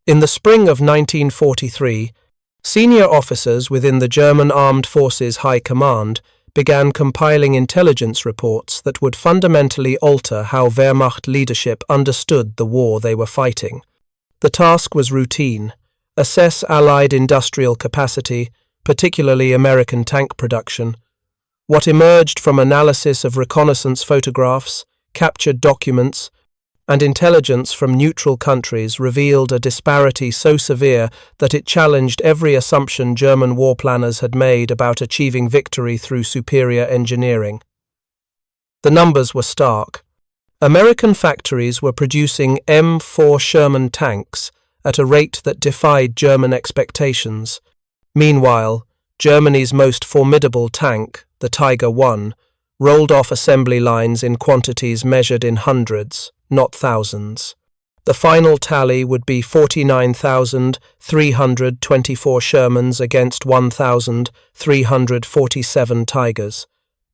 In the spring of 1943, senior officers within the German Armed Forces High Command began compiling intelligence reports that would fundamentally alter how Wehrmacht leadership understood the war they were fighting. The task was routine: assess Allied industrial capacity, particularly American tank production. What emerged from analysis of reconnaissance photographs, captured documents, and intelligence from neutral countries revealed a disparity so severe that it challenged every assumption German war planners had made about achieving victory through superior engineering. The numbers were stark. American factories were producing M4 Sherman tanks at a rate that defied German expectations. Meanwhile, Germany's most formidable tank, the Tiger I, rolled off assembly lines in quantities measured in hundreds, not thousands. The final tally would be 49,324 Shermans against 1,347 Tigers.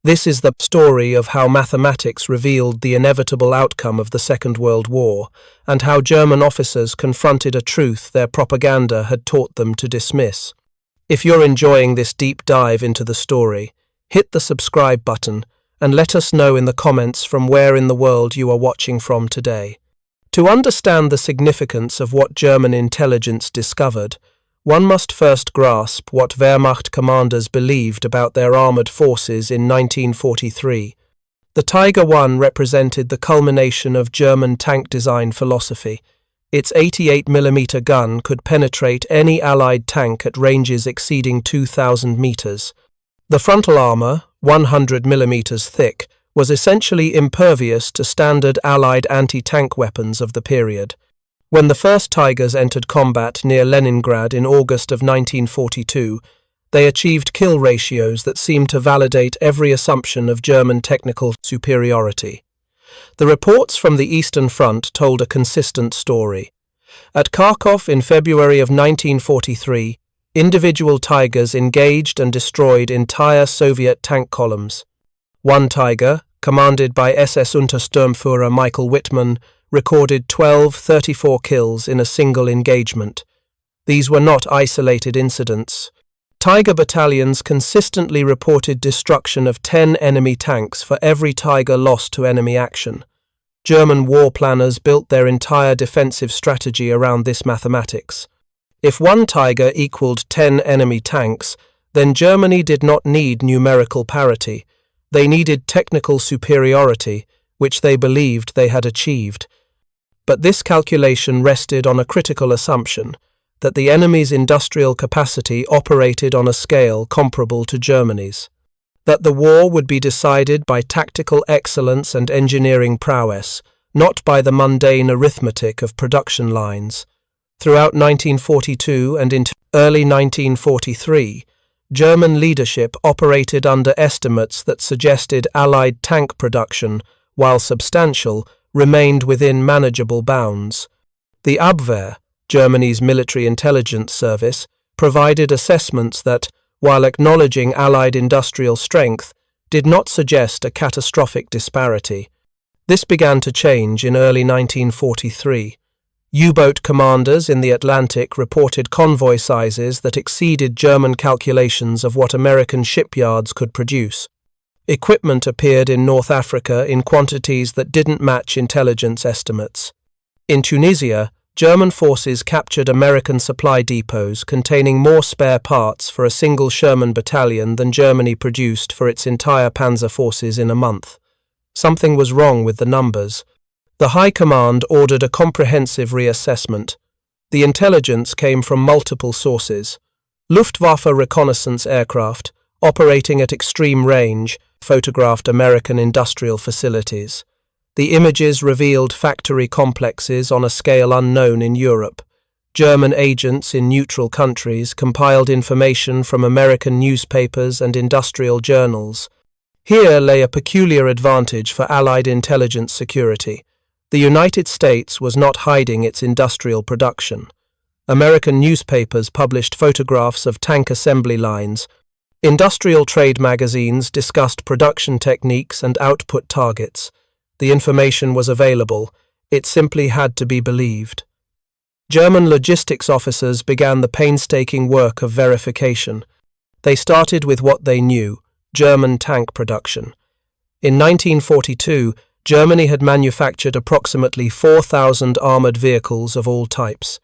This is the story of how mathematics revealed the inevitable outcome of the Second World War, and how German officers confronted a truth their propaganda had taught them to dismiss. If you're enjoying this deep dive into the story, hit the subscribe button and let us know in the comments from where in the world you are watching from today. To understand the significance of what German intelligence discovered, one must first grasp what Wehrmacht commanders believed about their armoured forces in 1943. The Tiger I represented the culmination of German tank design philosophy. Its 88mm gun could penetrate any Allied tank at ranges exceeding 2,000 meters. The frontal armour, 100mm thick, was essentially impervious to standard Allied anti-tank weapons of the period. When the first Tigers entered combat near Leningrad in August of 1942, they achieved kill ratios that seemed to validate every assumption of German technical superiority. The reports from the Eastern Front told a consistent story. At Kharkov in February of 1943, individual Tigers engaged and destroyed entire Soviet tank columns. One Tiger, commanded by SS Untersturmführer Michael Wittmann, recorded 34 kills in a single engagement. These were not isolated incidents. Tiger battalions consistently reported destruction of 10 enemy tanks for every Tiger lost to enemy action. German war planners built their entire defensive strategy around this mathematics. If one Tiger equaled 10 enemy tanks, then Germany did not need numerical parity. They needed technical superiority, which they believed they had achieved. But this calculation rested on a critical assumption, that the enemy's industrial capacity operated on a scale comparable to Germany's. That the war would be decided by tactical excellence and engineering prowess, not by the mundane arithmetic of production lines. Throughout 1942 and into early 1943, German leadership operated under estimates that suggested Allied tank production, while substantial, remained within manageable bounds. The Abwehr, Germany's military intelligence service, provided assessments that, while acknowledging Allied industrial strength, did not suggest a catastrophic disparity. This began to change in early 1943. U-boat commanders in the Atlantic reported convoy sizes that exceeded German calculations of what American shipyards could produce. Equipment appeared in North Africa in quantities that didn't match intelligence estimates. In Tunisia, German forces captured American supply depots containing more spare parts for a single Sherman battalion than Germany produced for its entire panzer forces in a month. Something was wrong with the numbers. The High Command ordered a comprehensive reassessment. The intelligence came from multiple sources. Luftwaffe reconnaissance aircraft, operating at extreme range, photographed American industrial facilities. The images revealed factory complexes on a scale unknown in Europe. German agents in neutral countries compiled information from American newspapers and industrial journals. Here lay a peculiar advantage for Allied intelligence security. The United States was not hiding its industrial production. American newspapers published photographs of tank assembly lines. Industrial trade magazines discussed production techniques and output targets. The information was available. It simply had to be believed. German logistics officers began the painstaking work of verification. They started with what they knew: German tank production. In 1942, Germany had manufactured approximately 4,000 armored vehicles of all types.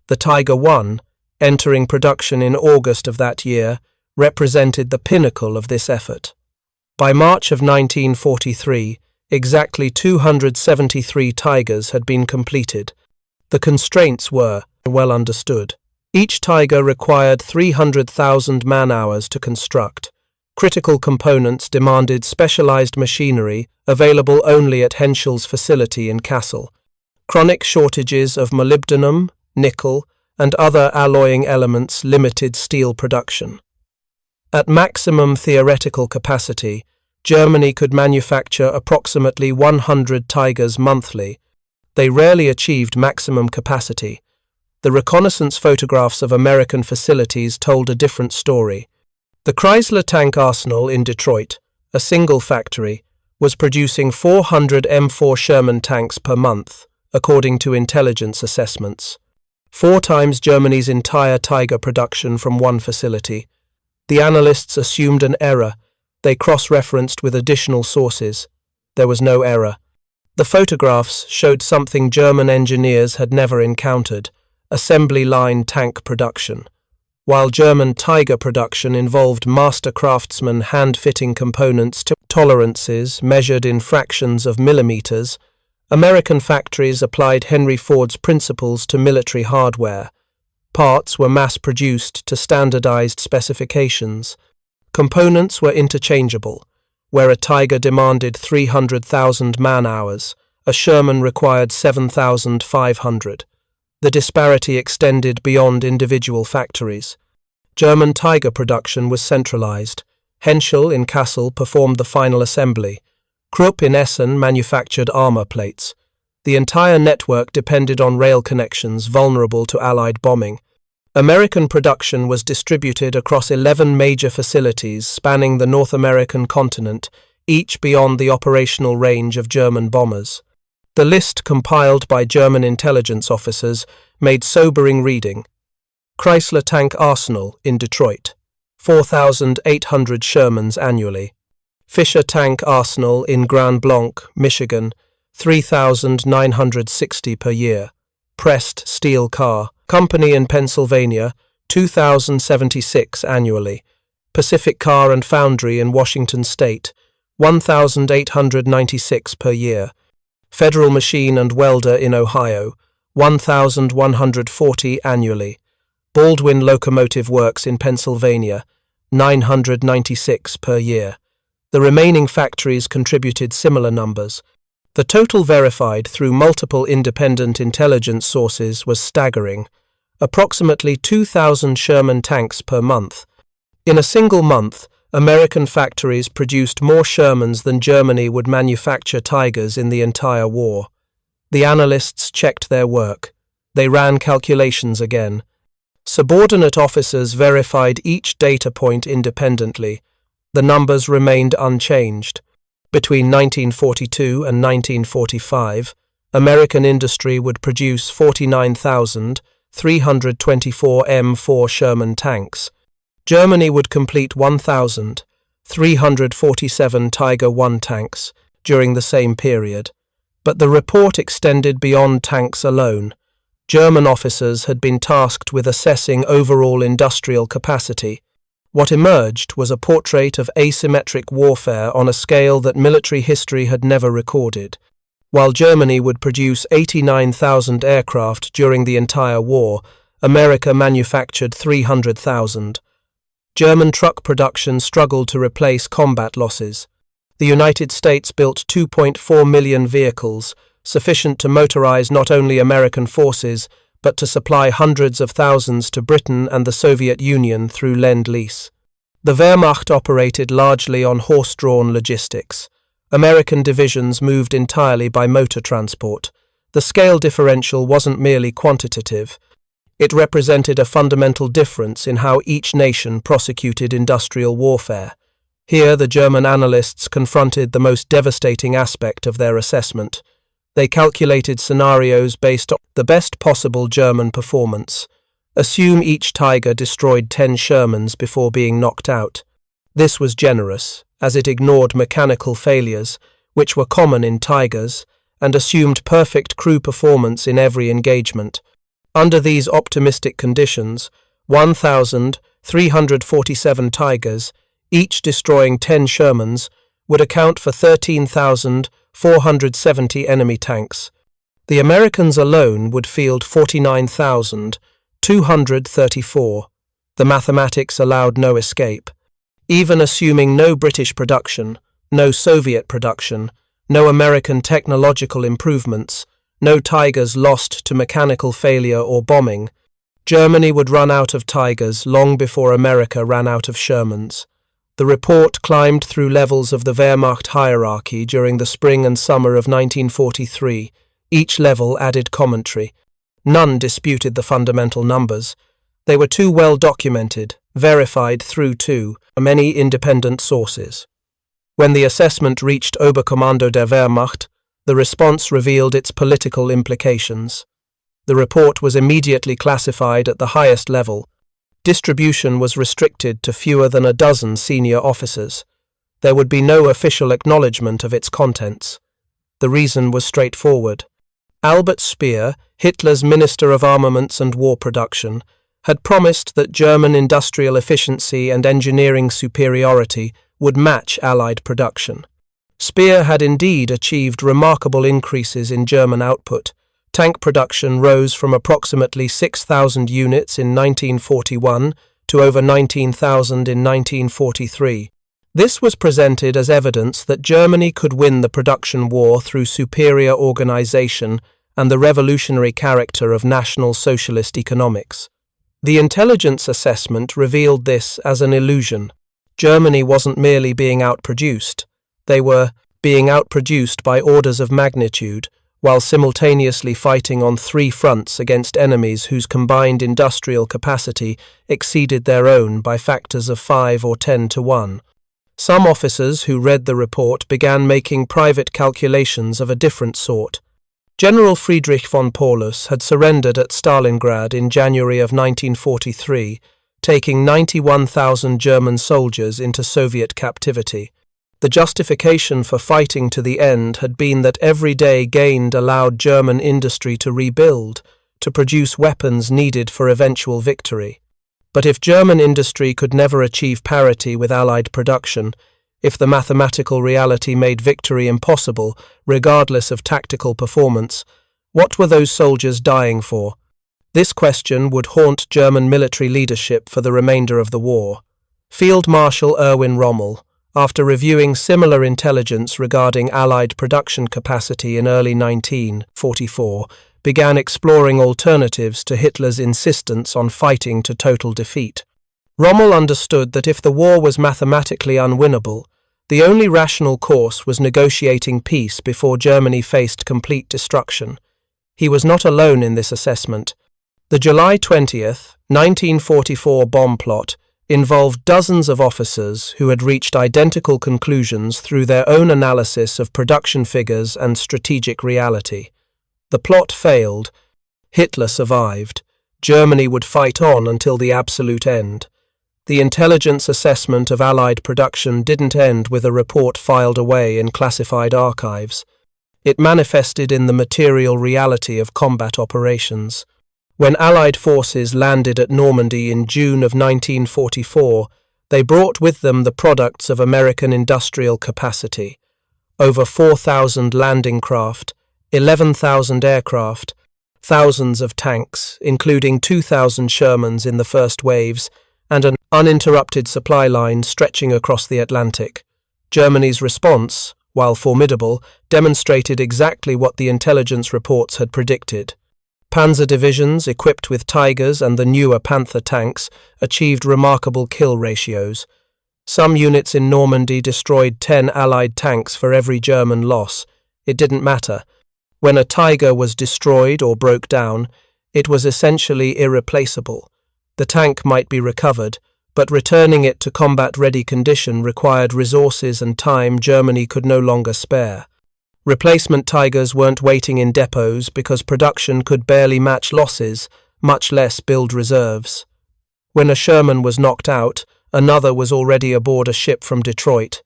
The Tiger I, entering production in August of that year, represented the pinnacle of this effort. By March of 1943, exactly 273 Tigers had been completed. The constraints were well understood. Each Tiger required 300,000 man-hours to construct. Critical components demanded specialized machinery available only at Henschel's facility in Kassel. Chronic shortages of molybdenum, nickel, and other alloying elements limited steel production. At maximum theoretical capacity, Germany could manufacture approximately 100 Tigers monthly. They rarely achieved maximum capacity. The reconnaissance photographs of American facilities told a different story. The Chrysler tank arsenal in Detroit, a single factory, was producing 400 M4 Sherman tanks per month, according to intelligence assessments. 4 times Germany's entire Tiger production from one facility. The analysts assumed an error. They cross-referenced with additional sources. There was no error. The photographs showed something German engineers had never encountered: assembly line tank production. While German Tiger production involved master craftsmen hand-fitting components to tolerances measured in fractions of millimeters, American factories applied Henry Ford's principles to military hardware. Parts were mass-produced to standardized specifications. Components were interchangeable. Where a Tiger demanded 300,000 man-hours, a Sherman required 7,500. The disparity extended beyond individual factories. German Tiger production was centralized. Henschel in Kassel performed the final assembly. Krupp in Essen manufactured armor plates. The entire network depended on rail connections vulnerable to Allied bombing. American production was distributed across 11 major facilities spanning the North American continent, each beyond the operational range of German bombers. The list compiled by German intelligence officers made sobering reading. Chrysler Tank Arsenal in Detroit, 4,800 Shermans annually. Fisher Tank Arsenal in Grand Blanc, Michigan, 3,960 per year. Pressed Steel Car Company in Pennsylvania, 2,076 annually. Pacific Car and Foundry in Washington State, 1,896 per year. Federal Machine and Welder in Ohio, 1,140 annually. Baldwin Locomotive Works in Pennsylvania, 996 per year. The remaining factories contributed similar numbers. The total verified through multiple independent intelligence sources was staggering: approximately 2,000 Sherman tanks per month. In a single month, American factories produced more Shermans than Germany would manufacture Tigers in the entire war. The analysts checked their work. They ran calculations again. Subordinate officers verified each data point independently. The numbers remained unchanged. Between 1942 and 1945, American industry would produce 49,324 M4 Sherman tanks. Germany would complete 1,347 Tiger I tanks during the same period. But the report extended beyond tanks alone. German officers had been tasked with assessing overall industrial capacity. What emerged was a portrait of asymmetric warfare on a scale that military history had never recorded. While Germany would produce 89,000 aircraft during the entire war, America manufactured 300,000. German truck production struggled to replace combat losses. The United States built 2.4 million vehicles, sufficient to motorize not only American forces, but to supply hundreds of thousands to Britain and the Soviet Union through Lend-Lease. The Wehrmacht operated largely on horse-drawn logistics. American divisions moved entirely by motor transport. The scale differential wasn't merely quantitative. It represented a fundamental difference in how each nation prosecuted industrial warfare. Here, the German analysts confronted the most devastating aspect of their assessment. They calculated scenarios based on the best possible German performance. Assume each Tiger destroyed 10 Shermans before being knocked out. This was generous, as it ignored mechanical failures, which were common in Tigers, and assumed perfect crew performance in every engagement. Under these optimistic conditions, 1,347 Tigers, each destroying 10 Shermans, would account for 13,470 enemy tanks. The Americans alone would field 49,234. The mathematics allowed no escape. Even assuming no British production, no Soviet production, no American technological improvements, no Tigers lost to mechanical failure or bombing, Germany would run out of Tigers long before America ran out of Shermans. The report climbed through levels of the Wehrmacht hierarchy during the spring and summer of 1943. Each level added commentary. None disputed the fundamental numbers. They were too well documented, verified through many independent sources. When the assessment reached Oberkommando der Wehrmacht, the response revealed its political implications. The report was immediately classified at the highest level. Distribution was restricted to fewer than a dozen senior officers. There would be no official acknowledgement of its contents. The reason was straightforward. Albert Speer, Hitler's Minister of Armaments and War Production, had promised that German industrial efficiency and engineering superiority would match Allied production. Speer had indeed achieved remarkable increases in German output. Tank production rose from approximately 6,000 units in 1941 to over 19,000 in 1943. This was presented as evidence that Germany could win the production war through superior organization and the revolutionary character of National Socialist economics. The intelligence assessment revealed this as an illusion. Germany wasn't merely being outproduced. They were being outproduced by orders of magnitude, while simultaneously fighting on 3 fronts against enemies whose combined industrial capacity exceeded their own by factors of 5 or 10 to 1. Some officers who read the report began making private calculations of a different sort. General Friedrich von Paulus had surrendered at Stalingrad in January of 1943, taking 91,000 German soldiers into Soviet captivity. The justification for fighting to the end had been that every day gained allowed German industry to rebuild, to produce weapons needed for eventual victory. But if German industry could never achieve parity with Allied production, if the mathematical reality made victory impossible, regardless of tactical performance, what were those soldiers dying for? This question would haunt German military leadership for the remainder of the war. Field Marshal Erwin Rommel, after reviewing similar intelligence regarding Allied production capacity in early 1944, began exploring alternatives to Hitler's insistence on fighting to total defeat. Rommel understood that if the war was mathematically unwinnable, the only rational course was negotiating peace before Germany faced complete destruction. He was not alone in this assessment. The July 20th, 1944 bomb plot involved dozens of officers who had reached identical conclusions through their own analysis of production figures and strategic reality. The plot failed. Hitler survived. Germany would fight on until the absolute end. The intelligence assessment of Allied production didn't end with a report filed away in classified archives. It manifested in the material reality of combat operations. When Allied forces landed at Normandy in June of 1944, they brought with them the products of American industrial capacity. Over 4,000 landing craft, 11,000 aircraft, thousands of tanks, including 2,000 Shermans in the first waves, and an uninterrupted supply line stretching across the Atlantic. Germany's response, while formidable, demonstrated exactly what the intelligence reports had predicted. Panzer divisions equipped with Tigers and the newer Panther tanks achieved remarkable kill ratios. Some units in Normandy destroyed 10 Allied tanks for every German loss. It didn't matter. When a Tiger was destroyed or broke down, it was essentially irreplaceable. The tank might be recovered, but returning it to combat-ready condition required resources and time Germany could no longer spare. Replacement Tigers weren't waiting in depots because production could barely match losses, much less build reserves. When a Sherman was knocked out, another was already aboard a ship from Detroit,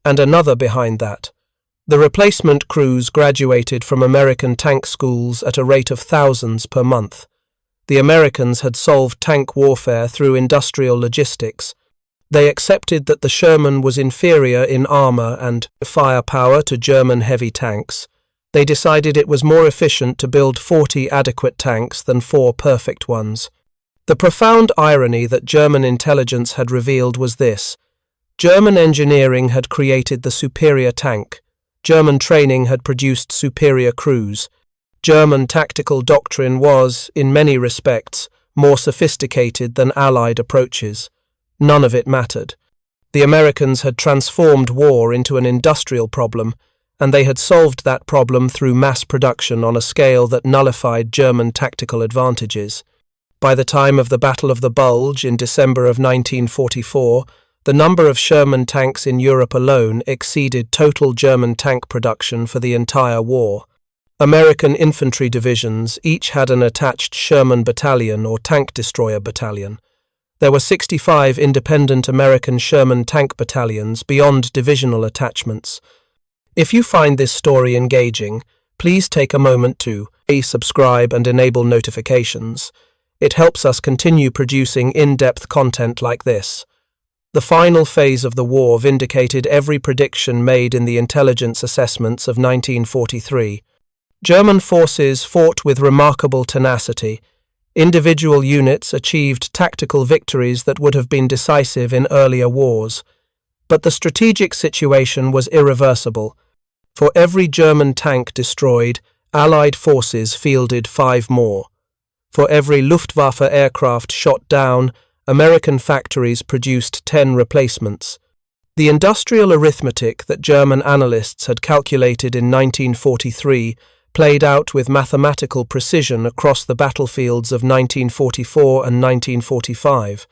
and another behind that. The replacement crews graduated from American tank schools at a rate of thousands per month. The Americans had solved tank warfare through industrial logistics. They accepted that the Sherman was inferior in armor and firepower to German heavy tanks. They decided it was more efficient to build 40 adequate tanks than 4 perfect ones. The profound irony that German intelligence had revealed was this: German engineering had created the superior tank. German training had produced superior crews. German tactical doctrine was, in many respects, more sophisticated than Allied approaches. None of it mattered. The Americans had transformed war into an industrial problem, and they had solved that problem through mass production on a scale that nullified German tactical advantages. By the time of the Battle of the Bulge in December of 1944, the number of Sherman tanks in Europe alone exceeded total German tank production for the entire war. American infantry divisions each had an attached Sherman battalion or tank destroyer battalion. There were 65 independent American Sherman tank battalions beyond divisional attachments. If you find this story engaging, please take a moment to subscribe and enable notifications. It helps us continue producing in-depth content like this. The final phase of the war vindicated every prediction made in the intelligence assessments of 1943. German forces fought with remarkable tenacity. Individual units achieved tactical victories that would have been decisive in earlier wars. But the strategic situation was irreversible. For every German tank destroyed, Allied forces fielded 5 more. For every Luftwaffe aircraft shot down, American factories produced 10 replacements. The industrial arithmetic that German analysts had calculated in 1943 played out with mathematical precision across the battlefields of 1944 and 1945.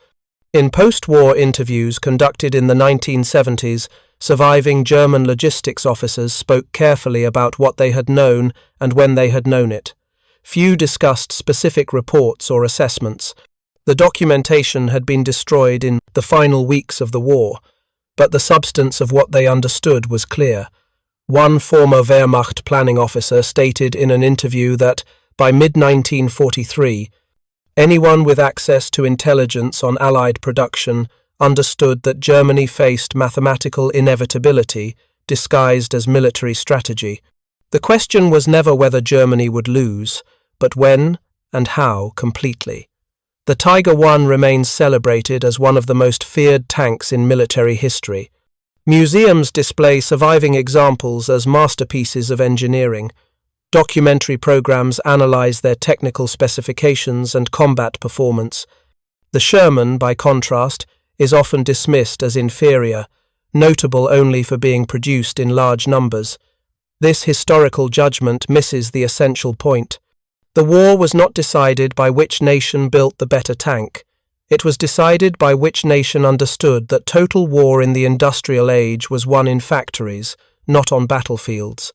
In post-war interviews conducted in the 1970s, surviving German logistics officers spoke carefully about what they had known and when they had known it. Few discussed specific reports or assessments. The documentation had been destroyed in the final weeks of the war, but the substance of what they understood was clear. One former Wehrmacht planning officer stated in an interview that, by mid-1943, anyone with access to intelligence on Allied production understood that Germany faced mathematical inevitability disguised as military strategy. The question was never whether Germany would lose, but when and how completely. The Tiger I remains celebrated as one of the most feared tanks in military history. Museums display surviving examples as masterpieces of engineering. Documentary programs analyze their technical specifications and combat performance. The Sherman, by contrast, is often dismissed as inferior, notable only for being produced in large numbers. This historical judgment misses the essential point. The war was not decided by which nation built the better tank. It was decided by which nation understood that total war in the industrial age was won in factories, not on battlefields.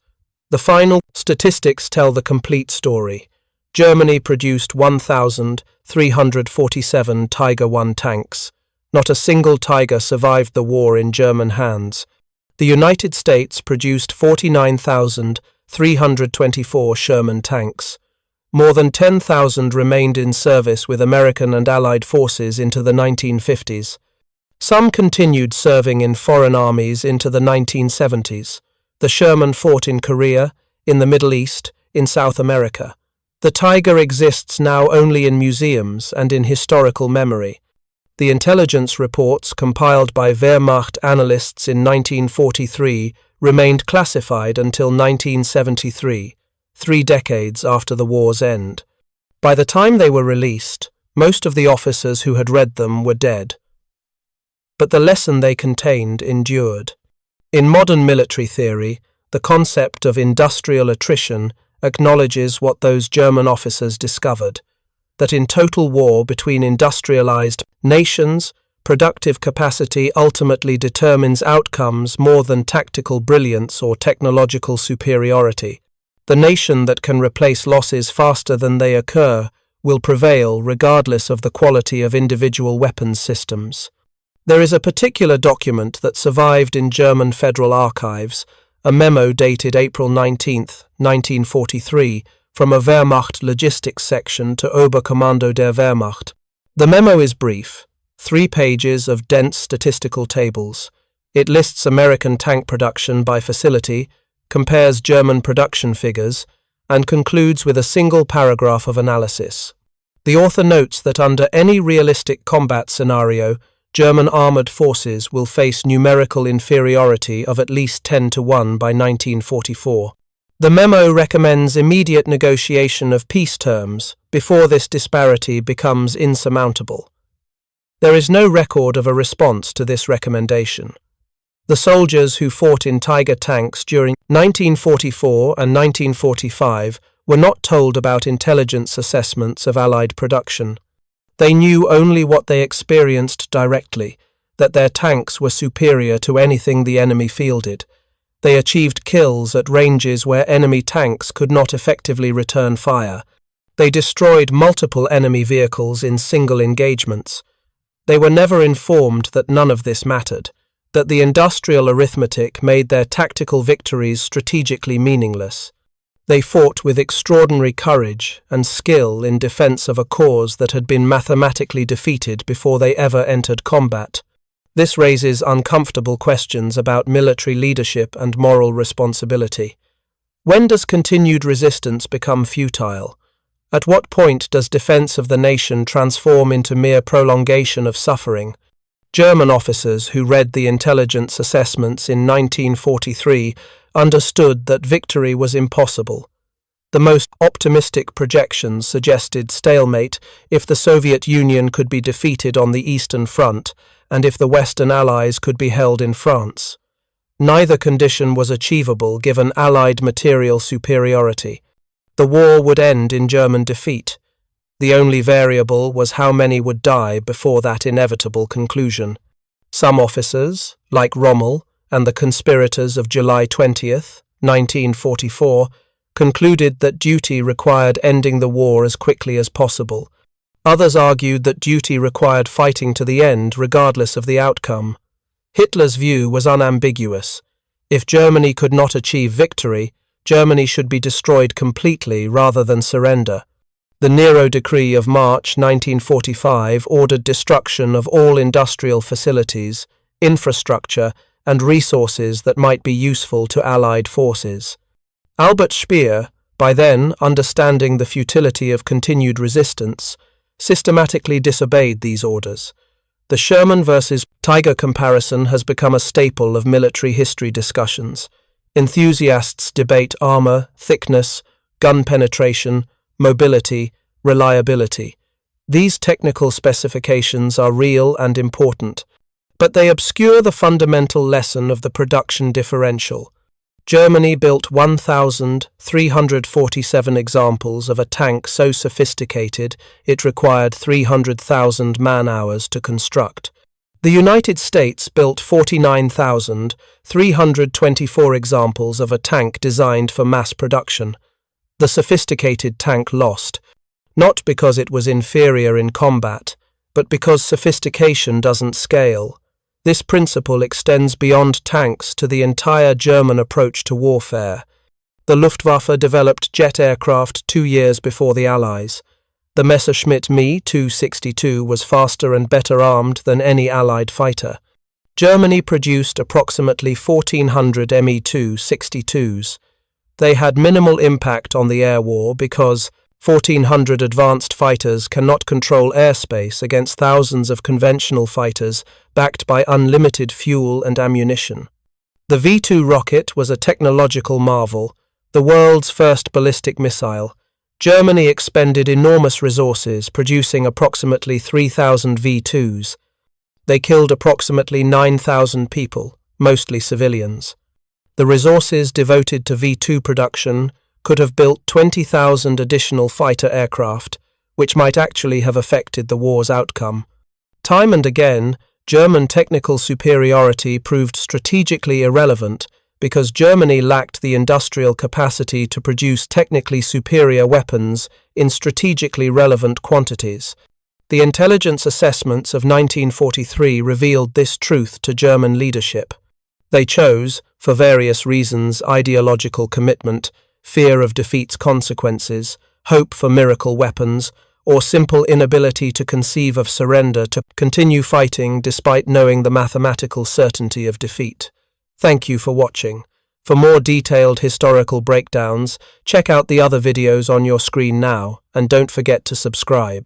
The final statistics tell the complete story. Germany produced 1,347 Tiger I tanks. Not a single Tiger survived the war in German hands. The United States produced 49,324 Sherman tanks. More than 10,000 remained in service with American and Allied forces into the 1950s. Some continued serving in foreign armies into the 1970s. The Sherman fought in Korea, in the Middle East, in South America. The Tiger exists now only in museums and in historical memory. The intelligence reports compiled by Wehrmacht analysts in 1943 remained classified until 1973. 3 decades after the war's end. By the time they were released, most of the officers who had read them were dead. But the lesson they contained endured. In modern military theory, the concept of industrial attrition acknowledges what those German officers discovered, that in total war between industrialized nations, productive capacity ultimately determines outcomes more than tactical brilliance or technological superiority. The nation that can replace losses faster than they occur will prevail regardless of the quality of individual weapons systems. There is a particular document that survived in German federal archives, a memo dated April 19, 1943, from a Wehrmacht logistics section to Oberkommando der Wehrmacht. The memo is brief, 3 pages of dense statistical tables. It lists American tank production by facility, compares German production figures, and concludes with a single paragraph of analysis. The author notes that under any realistic combat scenario, German armoured forces will face numerical inferiority of at least 10-1 by 1944. The memo recommends immediate negotiation of peace terms before this disparity becomes insurmountable. There is no record of a response to this recommendation. The soldiers who fought in Tiger tanks during 1944 and 1945 were not told about intelligence assessments of Allied production. They knew only what they experienced directly, that their tanks were superior to anything the enemy fielded. They achieved kills at ranges where enemy tanks could not effectively return fire. They destroyed multiple enemy vehicles in single engagements. They were never informed that none of this mattered, that the industrial arithmetic made their tactical victories strategically meaningless. They fought with extraordinary courage and skill in defense of a cause that had been mathematically defeated before they ever entered combat. This raises uncomfortable questions about military leadership and moral responsibility. When does continued resistance become futile? At what point does defense of the nation transform into mere prolongation of suffering? German officers who read the intelligence assessments in 1943 understood that victory was impossible. The most optimistic projections suggested stalemate if the Soviet Union could be defeated on the Eastern Front and if the Western Allies could be held in France. Neither condition was achievable given Allied material superiority. The war would end in German defeat. The only variable was how many would die before that inevitable conclusion. Some officers, like Rommel and the conspirators of July 20th, 1944, concluded that duty required ending the war as quickly as possible. Others argued that duty required fighting to the end regardless of the outcome. Hitler's view was unambiguous. If Germany could not achieve victory, Germany should be destroyed completely rather than surrender. The Nero Decree of March 1945 ordered destruction of all industrial facilities, infrastructure, and resources that might be useful to Allied forces. Albert Speer, by then understanding the futility of continued resistance, systematically disobeyed these orders. The Sherman versus Tiger comparison has become a staple of military history discussions. Enthusiasts debate armor, thickness, gun penetration, mobility, reliability. These technical specifications are real and important, but they obscure the fundamental lesson of the production differential. Germany built 1,347 examples of a tank so sophisticated it required 300,000 man-hours to construct. The United States built 49,324 examples of a tank designed for mass production. The sophisticated tank lost, not because it was inferior in combat, but because sophistication doesn't scale. This principle extends beyond tanks to the entire German approach to warfare. The Luftwaffe developed jet aircraft 2 years before the Allies. The Messerschmitt Me 262 was faster and better armed than any Allied fighter. Germany produced approximately 1,400 Me 262s. They had minimal impact on the air war because 1,400 advanced fighters cannot control airspace against thousands of conventional fighters backed by unlimited fuel and ammunition. The V-2 rocket was a technological marvel, the world's first ballistic missile. Germany expended enormous resources producing approximately 3,000 V-2s. They killed approximately 9,000 people, mostly civilians. The resources devoted to V-2 production could have built 20,000 additional fighter aircraft, which might actually have affected the war's outcome. Time and again, German technical superiority proved strategically irrelevant because Germany lacked the industrial capacity to produce technically superior weapons in strategically relevant quantities. The intelligence assessments of 1943 revealed this truth to German leadership. They chose, for various reasons, ideological commitment, fear of defeat's consequences, hope for miracle weapons, or simple inability to conceive of surrender to continue fighting despite knowing the mathematical certainty of defeat. Thank you for watching. For more detailed historical breakdowns, check out the other videos on your screen now, and don't forget to subscribe.